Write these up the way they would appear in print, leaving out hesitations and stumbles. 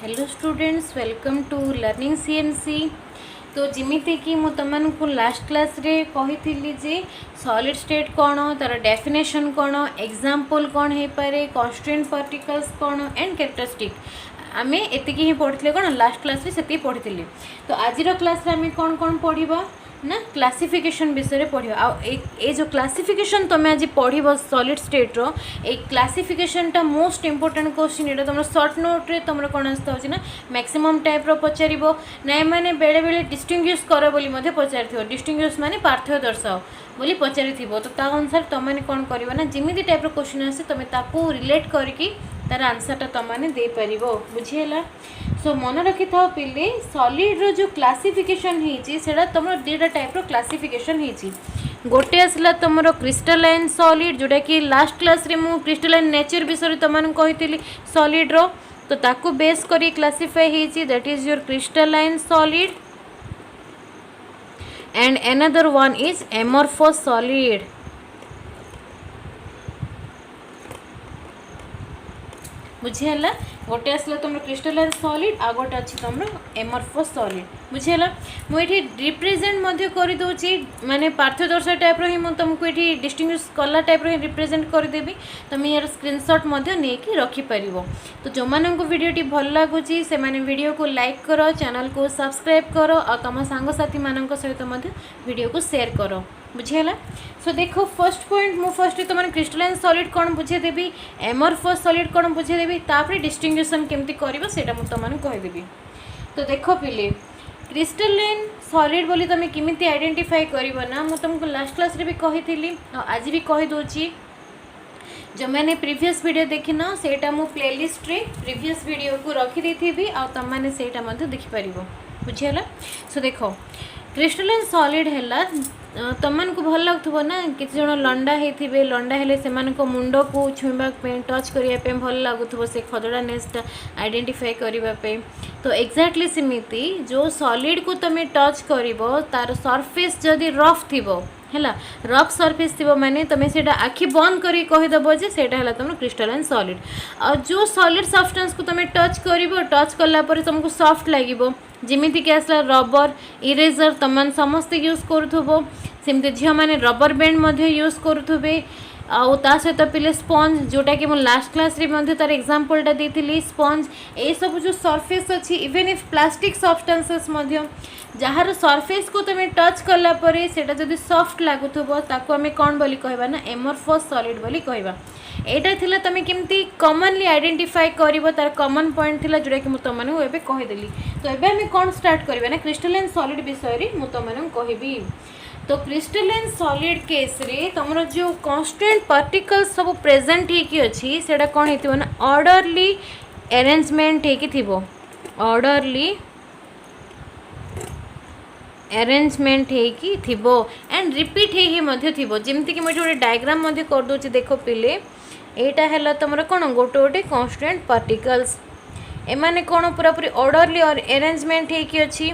Hello students, welcome to learning CNC. तो जिमिति कि मु तुमको लास्ट क्लास रे कही जे सॉलिड स्टेट कौन, तार डेफिनेशन कौन, एग्जांपल कौन हो पारे, कांस्टेंट पार्टिकल्स कौन एंड कैरेक्टरिस्टिक आम एति ही पढ़ी कौन लास्ट क्लास रे से पढ़ी। तो आज क्लास रे आम कौन कौन पढ़ा ना क्लासिफिकेशन विषय पढ़ियो। आ जो क्लासिफिकेशन तुम आज पढ़ सॉलिड स्टेट रो ए क्लासिफिकेशन टा मोस्ट इंपोर्टेंट क्वेश्चन। ये तुम सर्ट नोट रे तुम कौन आसता हो ना मैक्सिमम टाइप रो पचार ना मैंने बेले बेले डिस्टिंग्विश कर बोली पचार डिस्टिंग्विश माने पार्थक्य दर्शाओ बोली पचारि तो ता अनुसार तुमने कौन कर ना जिमिति टाइप रो क्वेश्चन आसे तुम ताकू रिलेट करके तार आंसरटा तुमने दे पार बुझीगला। सो मन रखि था पिले सॉलिड रो जो क्लासिफिकेशन है तुम दुटा टाइप रो क्लासिफिकेशन है। गोटे आसला तुम क्रिस्टलाइन सॉलिड जोटा कि लास्ट क्लास रे मु क्रिस्टलाइन नेचर विषय तुमको कही सॉलिड रो तो ताकू बेस करी क्लासिफाई होती that is your crystalline solid and another one is amorphous solid. बुझीगला गोटे आसला तुम क्रिस्टलाइन सॉलिड आ गोटे अच्छी तुम एमॉर्फस सॉलिड बुझीगला। मुझे रिप्रेजेंट कर दूसरी माने पार्थदर्श टाइप रि तुमको ये डिस्टिंग्विश कला टाइप रि रिप्रेजेंट करदेवी तुम यार स्क्रीनशॉट नहीं रखिपर। तो जो मानक वीडियोटी भल लगुच से वीडियो को लाइक कर, चैनल को सब्सक्राइब कर और तुम सांगसाथी मान सहित वीडियो को शेयर कर बुझीगला। सो देखो फर्स्ट पॉइंट मु फर्स्ट तुम क्रिस्टलाइन सॉलिड कौन बुझेदेवी, एमॉर्फस सॉलिड कौन बुझेदेवी, तापर डिस्टिंग्विशन केमती कर तुमको कहीदेवी। तो देखो पिले क्रिस्टलाइन सॉलिड बोली तुम किमिति आइडेंटिफाई कर ना मु तुमको लास्ट क्लास रे भी कही आज भी कहीदे। जो मैंने प्रीवियस वीडियो देखी ना सेटा मु प्लेलिस्ट रे प्रीवियस वीडियो को रखी देथि आ तुम मैंने सेटा मध्य देखिपर बुझीगला। सो देखो क्रिस्टलाइन सॉलिड है तुमको भल लगुव ना कि जन लंडा होते लंडा हेले से मुंड को छुईवाई टच करने भल लगुव से खदड़ा नेसटा आइडेंटिफाई करने। तो एक्जाक्टली सेमिति जो सॉलिड को तुम टच कर तार सरफेस जदि रफ थी है रफ सरफेस थी माने तुम से आखि बंद कर कहीदेव जे सेटा है तुम क्रिस्टलाइन सॉलिड। और जो सॉलिड सब्सटेंस को तुम टच कर टच कलापर तुमको सॉफ्ट लगे जिमिति कि आसला रबर इरेजर तुम समस्ते यूज करुथुबो सेमती झील मैंने रबर बैंड यूज करुथुबे आ सहित पिले स्पंज जोटा कि लास्ट क्लास रे तार एग्जांपलटा देती स्पंज ये सब जो सरफेस अच्छी even if plastic substances jar surface को तुम टच कलापर से जब सॉफ्ट लगुव ताको आम कौन बोली कहबा ना एमॉर्फस सॉलिड बोली कहबा। एटा थिला तुम केमती कॉमनली आइडेंटिफाई कर तार कॉमन पॉइंट थिला जोटा कि तुमको एबे कहीदेली। तो एबे आम कौन स्टार्ट करबा ना क्रिस्टलाइन सॉलिड विषय रे मु तुमको कहबी। तो क्रिस्टलाइन सॉलिड केस रे तुम जो कांस्टेंट पार्टिकल्स सब प्रेजेंट होकी अच्छी सेटा कौन होती ना ऑर्डरली अरेंजमेंट होकी थिबो ऑर्डरली अरेंजमेंट होकी थिबो एंड रिपीट होई थिबो जेमती कि मुझे गोटे डायग्राम कर दूची देखो पिले एटा है तुम कौन गोटे गोटे कांस्टेंट पार्टिकल्स एमाने कौन पूरा पूरी ऑर्डरली और अरेंजमेंट होकी अच्छी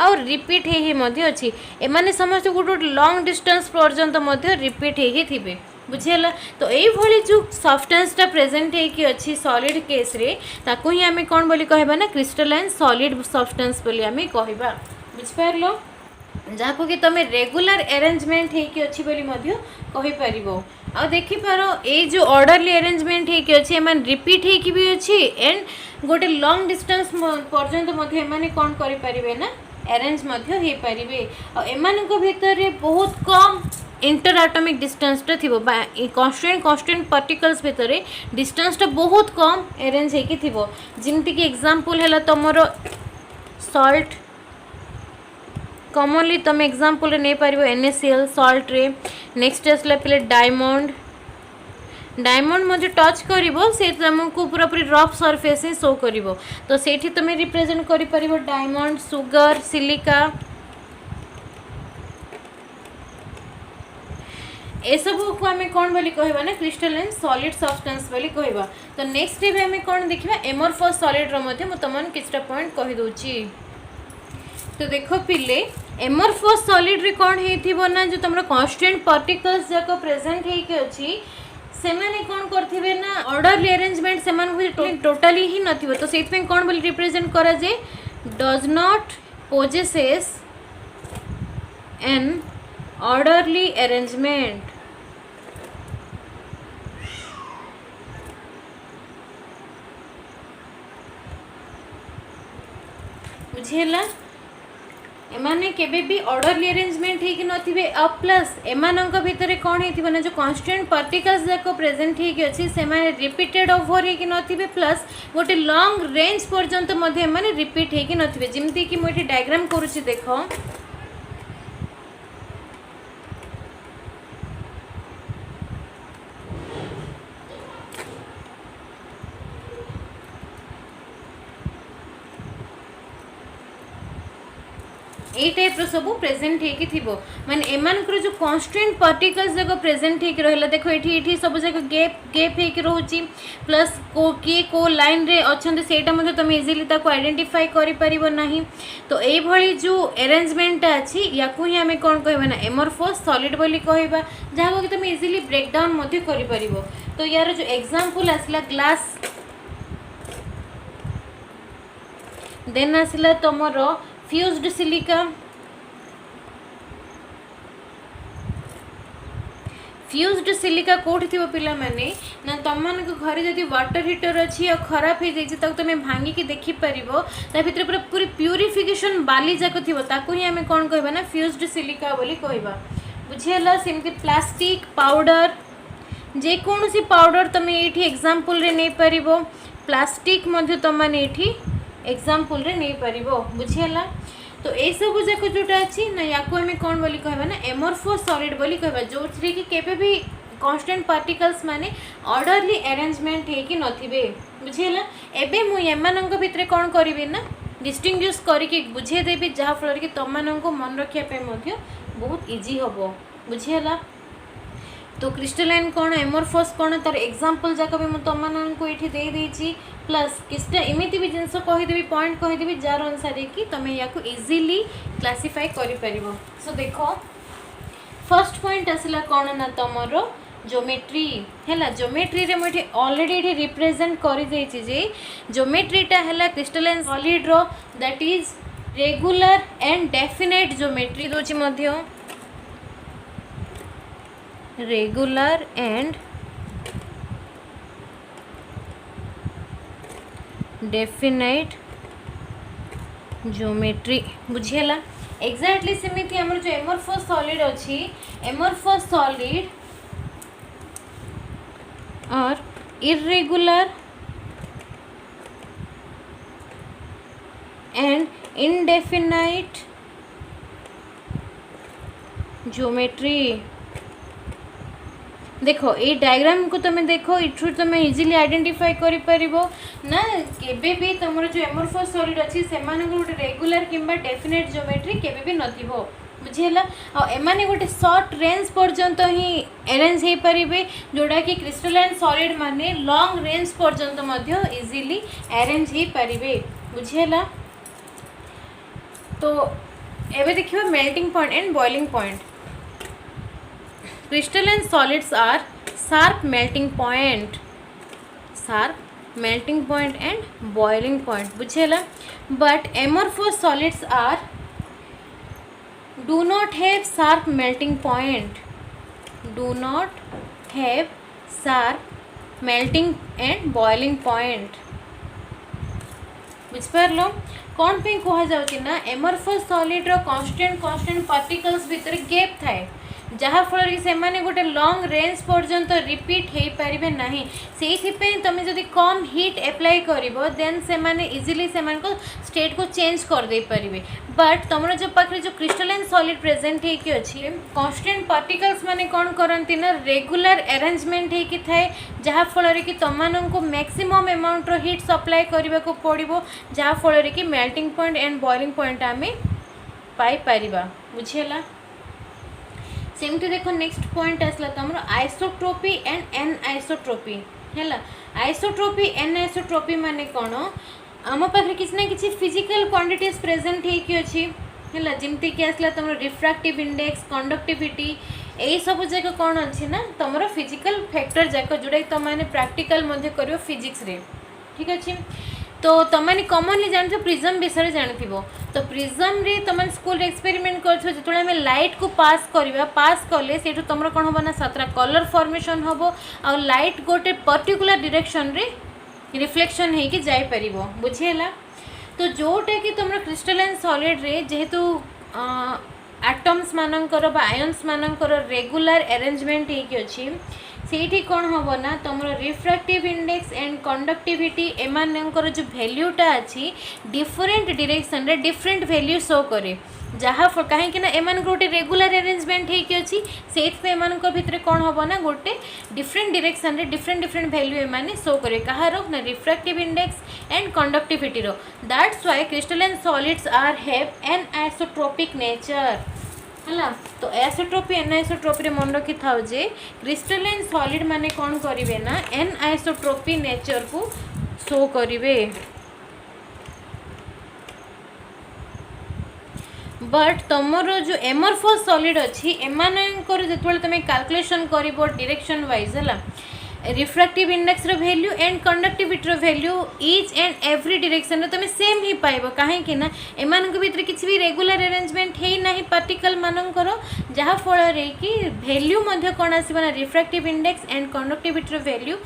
और रिपीट अच्छी एमाने समस्त गोटे गोटे लॉन्ग डिस्टेंस पर्यंत रिपीट होते बुझीगला। तो ये जो सब्सटेंसटा प्रेजेंट होकी अच्छी सॉलिड केस रे ताको ही आम कौन बोली कहबा ना क्रिस्टलाइन सॉलिड सब्सटेंस बोली आम कहबा बुझिपार जहाँ कि तुम रेगुलर अरेंजमेंट होकी अच्छी बोली कहीपर। आ देखिपार ये जो ऑर्डरली अरेंजमेंट होकी अच्छी एम रिपीट होकी भी अच्छी एंड गोटे लॉन्ग डिस्टेंस पर्यंत एमाने कौन करें ना अरेंज हो पारे। और भितर बहुत कम इंटर एटॉमिक डिस्टेंसटा थी कांस्टेंट पार्टिकल्स भितर डिस्टेंसटा बहुत कम अरेंज होकी थी जमती कि एग्जांपल है तुमर सॉल्ट कॉमनली तुम एग्जांपल नहीं पार NaCl सॉल्ट रे। नेक्स्ट आसला पे डायमंड टच कर से तुमको पूरा पूरी रफ सरफेस ही शो कर तो से तुम रिप्रेजेंट कर डायमंड सुगर सिलिका ए सब को आम कौन बोली कहबा ना क्रिस्टलाइन सॉलिड सब्सटेंस बोली कहबा। तो नेक्स्ट रे आम कौन देखा एमॉर्फस सॉलिड रो तुमन किछटा पॉइंट कहि दोची। तो देखो पिले एमॉर्फस सॉलिड रे कौन हेथिबो ना जो तुम कांस्टेंट पार्टिकल्स जाक प्रेजेंट हेकी अछि से मैंने कौन करथिबे ना ऑर्डरली अरेंजमेंट से मान टोटली ही नथिबो तो सेत में कौन बोली रिप्रेजेंट करा जे does not possesses an orderly arrangement. बुझेला एमाने केबे भी ऑर्डरली अरेंजमेंट हे कि नथिबे अब प्लस एमानंक भितरे कोन हेतिबो ना जो कांस्टेंट पार्टिकल्स जाको प्रेजेंट हे कि अछि से माने रिपीटेड ओवर हे कि नथिबे प्लस गोटे लॉन्ग रेंज पर्यंत मध्ये माने रिपीट हे कि नथिबे जेमति कि मोइठी डायग्राम करूची देखो ए टाइप रो सब प्रेजेंट हे कि थिबो माने एमानकर जो कांस्टेंट पार्टिकल्स जको प्रेजेंट हे कि रहला देखो एठी सब जको गैप गैप हे कि रहउची प्लस को लाइन रे अछंते सेटा मध्ये तुम इजीली ताको आइडेंटिफाई करि परिबो नाही तो ए भली जो अरेंजमेंट अछि याकू ही हमें कोन कहबा ना एमोर्फोस सॉलिड बोली कहबा जाको कि तुम इजीली ब्रेक डाउन मध्ये करि परिबो। तो यार जो एग्जांपल आसला ग्लास देन आसला तमरो फ्यूज्ड सिलिका फ्यूज्ड सिलिका कोठी थिबो पिला माने ना तमन को घरे जदी वाटर हीटर अछि या खराब हे जाई त तमे भांगी के देखि परिबो ता भितर पूरा पूरी प्यूरिफिकेशन बाली जाको थिबो ताको ही हमें कोन कहबा ना फ्यूज्ड सिलिका बोली कहबा। बुझेला सेमति प्लास्टिक पाउडर जे कोनोसी पाउडर तमे एठी एग्जांपल रे नै परिबो प्लास्टिक मध्ये तमने एठी एग्जांपल रे नहीं परिबो। बुझेला तो ए सब जाको जोटा अछि ना याको हमें कोन बोली कहबा ना एमोर्फोस सॉलिड बोली कहबा जोथ्री कि केबे भी कांस्टेंट पार्टिकल्स माने ऑर्डरली अरेंजमेंट हे कि नथिबे। बुझेला एबे मु एमानंक भितरे कोन करिवे ना डिस्टिंग्विश करि कि बुझे देबी जहा फलर कि तमनंको मन रखिया पे मध्य बहुत इजी हबो। बुझेला तो क्रिस्टलाइन कौन एमोर्फोस कौन तार एग्जांपल जाक भी तुमको ये दे देची प्लस किसटा एमती भी जिनस कहीदेवी पॉइंट कहीदेवी जार अनुसार कि तुम या इजिली क्लासीफाई कर। सो देख फर्स्ट पॉइंट आसला कौन ना तुम ज्योमेट्री है ज्योमेट्री रे मुझे ऑलरेडी ये रिप्रेजेंट कर ज्योमेट्रीटा है क्रिस्टलाइन सॉलिड रो that is regular and definite geometry दूसरी मध्य रेगुलर एंड डेफिनाइट ज्योमेट्री। बुझेला एग्जैक्टली सेमिति हमर जो एमोर्फोस सॉलिड अछि एमोर्फोस सॉलिड और इरेगुलर एंड इनडेफिनाइट ज्योमेट्री। देखो ये डायग्राम को तुम देखो इठू तुम इजिली आइडेंटिफाई करि परिबो ना केबे भी तुमर जो एमोर्फोस सॉलिड अछि सेमान गोटे रेगुलर किंबा डेफिनेट ज्योमेट्री केबे भी नथिबो। बुझेला आ एमाने गोटे शॉर्ट रेंज पर्यंत ही अरेंज हे परिबे जोड़ा कि क्रिस्टलाइन सॉलिड माने लॉन्ग रेंज पर्यंत मध्य इजिली अरेंज हे परिबे। बुझेला तो एबे देखिबो melting point and boiling point. Crystalline solids are sharp melting point and boiling point. बुझेला but amorphous solids are do not have sharp melting point, do not have sharp melting and boiling point. बुझ पारलो कौन पे कहा जाउची ना एमोर्फोस solid रो constant particles भीतर gap थाए जहाँ फल से माने गोटे लॉन्ग रेंज पर्यंत रिपीट हो पारे ना से तुम जब कम हिट एप्लाई कर देन से माने इजिली से स्टेट को चेंज कर दे पारे बट तुम जो पाखे जो क्रिस्टलाइन सॉलिड प्रेजेंट होगी अच्छी कांस्टेंट पार्टिकल्स माने कौन करती ना रेगुलर अरेंजमेंट होगी थाए जहाँ फल कि तुमको मैक्सिमम अमाउंट रो हिट सप्लाई करने को पड़ो जहाँ फल कि melting point and boiling point आम पाई पारिबा। बुझेला सेमती देखो नेक्स्ट पॉइंट आसला तुम आइसोट्रोपी एंड एन आइसोट्रोपी है आइसोट्रोपी एन आइसोट्रोपी माने कौन आम पाखे किसी ना कि फिजिकल क्वांटिटीज प्रेजेंट होगी अच्छी है जमती कि आसला तुम रिफ्रैक्टिव इंडेक्स कंडक्टिविटी यही सब जाक कौन अच्छी ना तुम फिजिकल फैक्टर जाक जोटा कि तुम प्रैक्टिकल कर फिजिक्स रे ठीक अच्छे। तो तुमने कॉमनली जान प्रिज्म विषय जानी तो प्रिज्म रे तुम स्कूल एक्सपेरिमेंट कर जो आम लाइट को पास करवा पास कले से तुम कौन हम ना सातटा कलर फॉर्मेशन हम आ लाइट गोटे पर्टिकुलर डायरेक्शन रे रिफ्लेक्शन होगी जापर बुझीगला। तो जोटा कि तुम क्रिस्टलाइन सॉलिड रे जेहेतु एटम्स मानकर आयन्स मानकर रेगुलर अरेंजमेंट होगी से कौन हम ना तुम रिफ्रैक्टिव इंडेक्स एंड कंडक्टिविटी एमानकर जो वैल्यूटा अच्छी डिफरेंट डायरेक्शन रे डिफरेंट वैल्यू शो करे जहाँ कहीं एमान गोटे रेगुलर अरेंजमेंट होगी से भितर कौन हम ना गोटे डिफरेंट डायरेक्शन रे डिफरेंट डिफरेंट वैल्यू एमाने शो करे कहार ना रिफ्रैक्टिव इंडेक्स एंड कंडक्टिविटी रो। That's why crystalline solids are have an isotropic nature है। तो आइसोट्रोपी एन आइसोट्रोपी मन रखी था जे क्रिस्टलाइन सॉलिड माने कौन करेंगे ना एन आइसोट्रोपी नेचर को शो करेंगे। बट तुमर जो एमरफस सॉलिड अच्छी एमानकर जो तुम कैलकुलेशन कर डायरेक्शन वाइज है रिफ्रैक्टिव इंडेक्स रो वैल्यू एंड कंडक्टिविटी रो value each and every direction रो तुम सेम ही पाइबो कहीं ना एमान भीतर किसी भी रेगुलर अरेंजमेंट है ना पार्टिकल मानकर जहाँ फल कि वैल्यू कौन आसना रिफ्रैक्टिव इंडेक्स एंड कंडक्टिविटी रो वैल्यू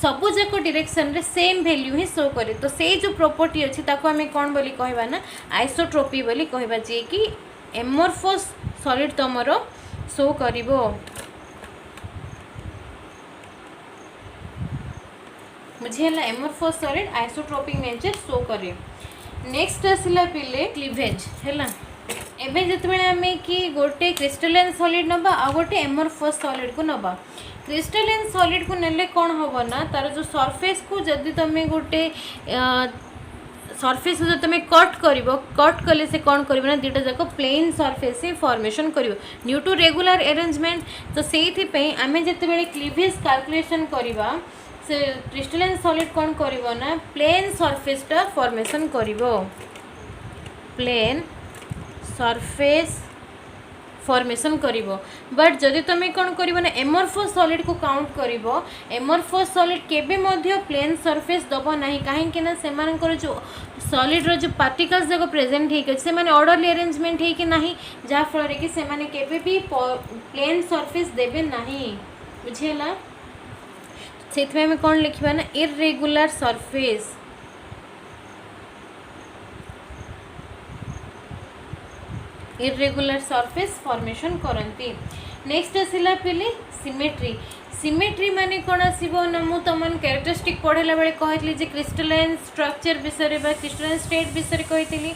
सबू जाक डायरेक्शन रे सेम वैल्यू ही शो करे। तो से जो प्रॉपर्टी अच्छी ताको आम कौन बोली कहबा ना आइसोट्रोपी बोली कहबा जे कि एमरफस सॉलिड तुमर शो करिवो। बुझीगला amorphous solid isotropic nature show करे। नेक्स्ट आसला पिले क्लीवेज है एबे जिते आम कि गोटे क्रिस्टलाइन सॉलिड नबा आ गोटे एमरफस सॉलिड को नबा क्रिस्टलाइन सॉलिड को नेले कौन हम ना तार जो सरफेस को जदि तुम गोटे सरफेस जो तुम कट कले से कौन कर ना दुटा जाक प्लेन सरफेस से फॉर्मेशन कर ड्यू टू रेगुलर अरेंजमेंट। तो से आम जिते क्लीवेज कैलकुलेशन करवा से क्रिस्टलाइन सॉलिड कौन कर ना प्लेन सरफेसटा फॉर्मेशन कर प्लेन सरफेस फॉर्मेशन करिवो। बट जदि तुम कौन कर ना एमरफस सॉलिड को काउंट करिवो एमरफस सॉलिड केबे मध्य प्लेन सरफेस दब ना कहीं ना सेमानकर जो सॉलिड रो जो पार्टिकल्स जगह प्रेजेंट होगी से माने ऑर्डरली अरेंजमेंट है कि नहीं जहाँ फल कि से माने केबे भी प्लेन सरफेस देबे नहीं बुझेला। से आम कौन लिखा ना irregular surface irregular surface formation करती। नेक्स्ट आसला पिले सिमेट्री सिमेट्री माने कौन आसो ना मुझे तुम कैरेक्टरिस्टिक पढ़ेला बेले कहली जे क्रिस्टलाइन स्ट्रक्चर विषय क्रिस्टलाइन स्टेट विषय कही।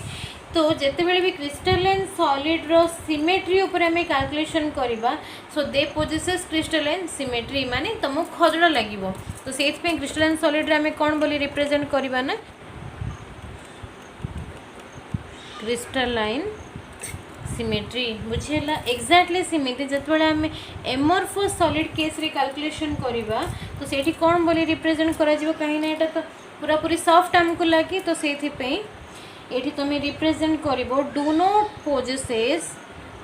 तो जितेबाला भी क्रिस्टलाइन सॉलिड रो सिमेट्री उपर आम कैलकुलेशन करवा सो दे पोजेसेस क्रिस्टलाइन सिमेट्री माने तुमको खजड़ा लगे। तो से क्रिस्टलाइन सॉलिड रे आम कौन बोली रिप्रेजेंट करवा ना क्रिस्टलाइन सिमेट्री बुझेला एक्जाक्टली सिमेट्री जिते आम एमरफस सॉलिड केस रे कैलकुलेशन करवा तो से कौन बोली रिप्रेजेंट करा कहीं ना यहाँ तो पूरा पूरी सॉफ्ट आमको लगे। तो से ये तुम रिप्रेजेंट कर do not possesses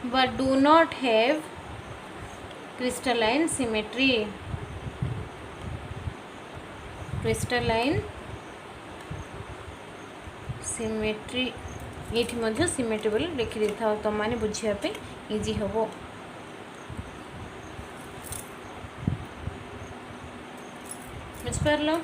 but do not have crystalline symmetry crystalline symmetry ये सिमेट्री बोली लिखी दे था तुम मैंने बुझापी इजी हम। बुझिपार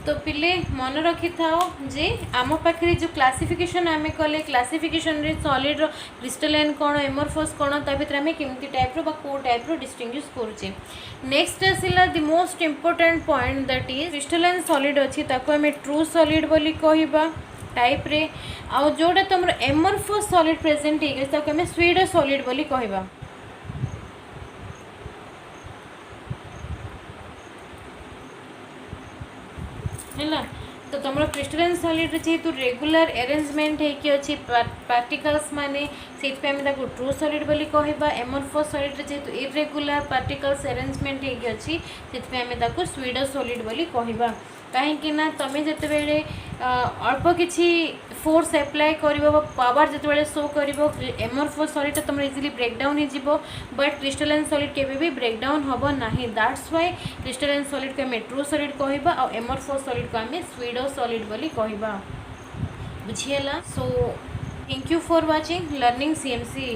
तो पिले मन रखी था जे आम पाखे जो क्लासिफिकेशन आम कले क्लासिफिकेशन रे सॉलिड क्रिस्टलाइन कौन एमरफस कौन ता भीतर आम केमती टाइप रो को टाइप रो डिस्टिंग्विश करुचे। नेक्स्ट आसला the most important point that is crystalline solid अच्छी ताको आम ट्रू सॉलिड बोली कहबा टाइप रे आउ जोटा तुम एमरफस सॉलिड प्रेजेंट हो आम स्यूडो सॉलिड बोली कहबा। है तो तुम क्रिस्टलाइन सॉलिड जेहेतु रेगुलर अरेंजमेंट होगी पार्टिकल्स माने से ट्रू सॉलिड बोली कहबा। एमरफस सॉलिड जेहेतु इरेगुलर पार्टिकल्स अरेंजमेंट होगी से स्यूडो सॉलिड बोली कहबा। कहीं तुम जिते अल्प किसी फोर्स एप्लाई कर पावर जो शो कर एमरफोस सॉलिड तुम इजिली ब्रेकडाउन हो बट क्रिस्टलाइन सॉलिड केबे भी ब्रेकडाउन हम ना दैट्स वाई क्रिस्टलाइन सॉलिड को आम ट्रू सॉलिड कहबा और एमरफोस सॉलिड को आम स्यूडो सॉलिड बोली कहबा बुझीगला so thank you for watching learning CMC.